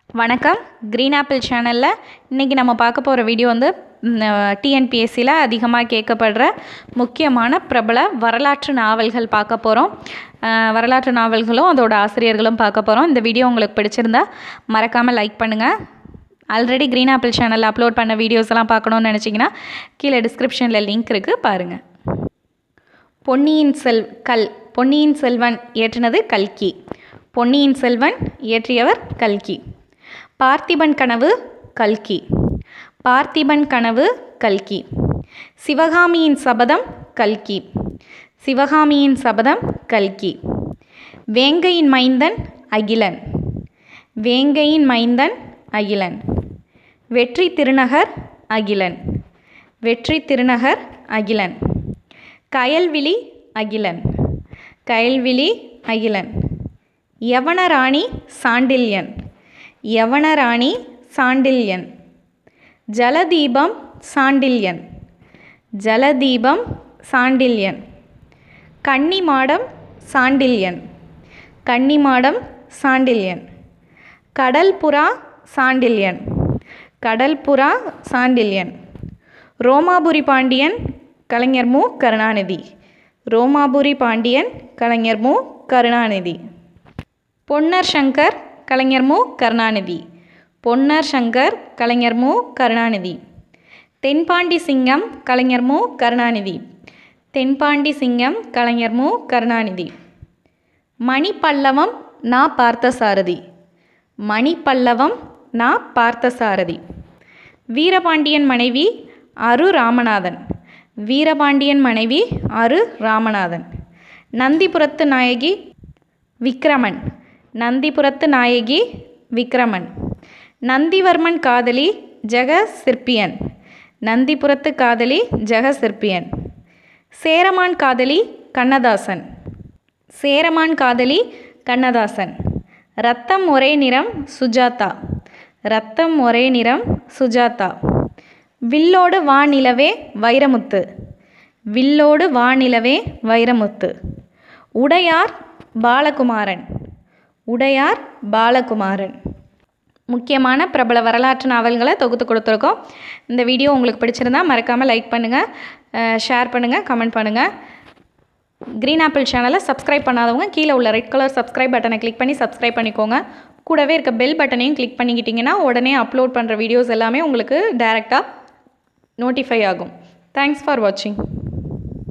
வணக்கம். Green apple சேனலில் இன்றைக்கி நம்ம பார்க்க போகிற வீடியோ வந்து டிஎன்பிஎஸ்சியில் அதிகமாக கேட்கப்படுற முக்கியமான பிரபல வரலாற்று நாவல்கள் பார்க்க போகிறோம். வரலாற்று நாவல்களும் அதோட ஆசிரியர்களும் பார்க்க போகிறோம். இந்த வீடியோ உங்களுக்கு பிடிச்சிருந்தா மறக்காமல் லைக் பண்ணுங்கள். ஆல்ரெடி க்ரீன் ஆப்பிள் சேனலில் அப்லோட் பண்ண வீடியோஸ் எல்லாம் பார்க்கணுன்னு நினச்சிங்கன்னா கீழே டிஸ்கிரிப்ஷனில் லிங்க் இருக்குது, பாருங்கள். பொன்னியின் செல்வன் இயற்றினது கல்கி. பொன்னியின் செல்வன் இயற்றியவர் கல்கி. பார்த்திபன் கனவு கல்கி. பார்த்திபன் கனவு கல்கி. சிவகாமியின் சபதம் கல்கி. சிவகாமியின் சபதம் கல்கி. வேங்கையின் மைந்தன் அகிலன். வேங்கையின் மைந்தன் அகிலன். வெற்றி திருநகர் அகிலன். வெற்றி திருநகர் அகிலன். கயல்விழி அகிலன். கயல்விழி அகிலன். யவனராணி சாண்டில்யன். யவனராணி சாண்டில்யன். ஜலதீபம் சாண்டில்யன். ஜலதீபம் சாண்டில்யன். கன்னிமாடம் சாண்டில்யன். கன்னிமாடம் சாண்டில்யன். கடல்புறா சாண்டில்யன். கடல்புறா சாண்டில்யன். ரோமாபுரி பாண்டியன் கலைஞர் மு. கருணாநிதி. ரோமாபுரி பாண்டியன் கலைஞர் மு. கருணாநிதி. பொன்னர் சங்கர் கலைஞர் மு. கருணாநிதி. பொன்னர் சங்கர் கலைஞர் மு. கருணாநிதி. தென்பாண்டி சிங்கம் கலைஞர் மு. கருணாநிதி. தென்பாண்டி சிங்கம் கலைஞர் மு. கருணாநிதி. மணிப்பல்லவம் நா. பார்த்தசாரதி. மணிப்பல்லவம் நா. பார்த்தசாரதி. வீரபாண்டியன் மனைவி அரு ராமநாதன். வீரபாண்டியன் மனைவி அரு ராமநாதன். நந்திபுரத்து நாயகி விக்ரமன். நந்திபுரத்து நாயகி விக்ரமன். நந்திவர்மன் காதலி ஜெக சிற்பியன். நந்திபுரத்து காதலி ஜெக சிற்பியன். சேரமான் காதலி கண்ணதாசன். சேரமான் காதலி கண்ணதாசன். ரத்தம் ஒரே நிறம் சுஜாதா. ரத்தம் ஒரே நிறம் சுஜாதா. வில்லோடு வானிலவே வைரமுத்து. வில்லோடு வானிலவே வைரமுத்து. உடையார் பாலகுமாரன். உடையார் பாலகுமாரன். முக்கியமான பிரபல வரலாற்று நாவல்களை தொகுத்து கொடுத்துருக்கோம். இந்த வீடியோ உங்களுக்கு பிடிச்சிருந்தா மறக்காமல் லைக் பண்ணுங்கள், ஷேர் பண்ணுங்கள், கமெண்ட் பண்ணுங்கள். க்ரீன் ஆப்பிள் சேனலை சப்ஸ்கிரைப் பண்ணாதவங்க கீழே உள்ள ரெட் கலர் சப்ஸ்கிரைப் பட்டனை கிளிக் பண்ணி சப்ஸ்கிரைப் பண்ணிக்கோங்க. கூடவே இருக்க பெல் பட்டனையும் கிளிக் பண்ணிக்கிட்டிங்கன்னா உடனே அப்லோட் பண்ணுற வீடியோஸ் எல்லாமே உங்களுக்கு டைரெக்டாக நோட்டிஃபை ஆகும். தேங்க்ஸ் ஃபார் வாட்சிங்.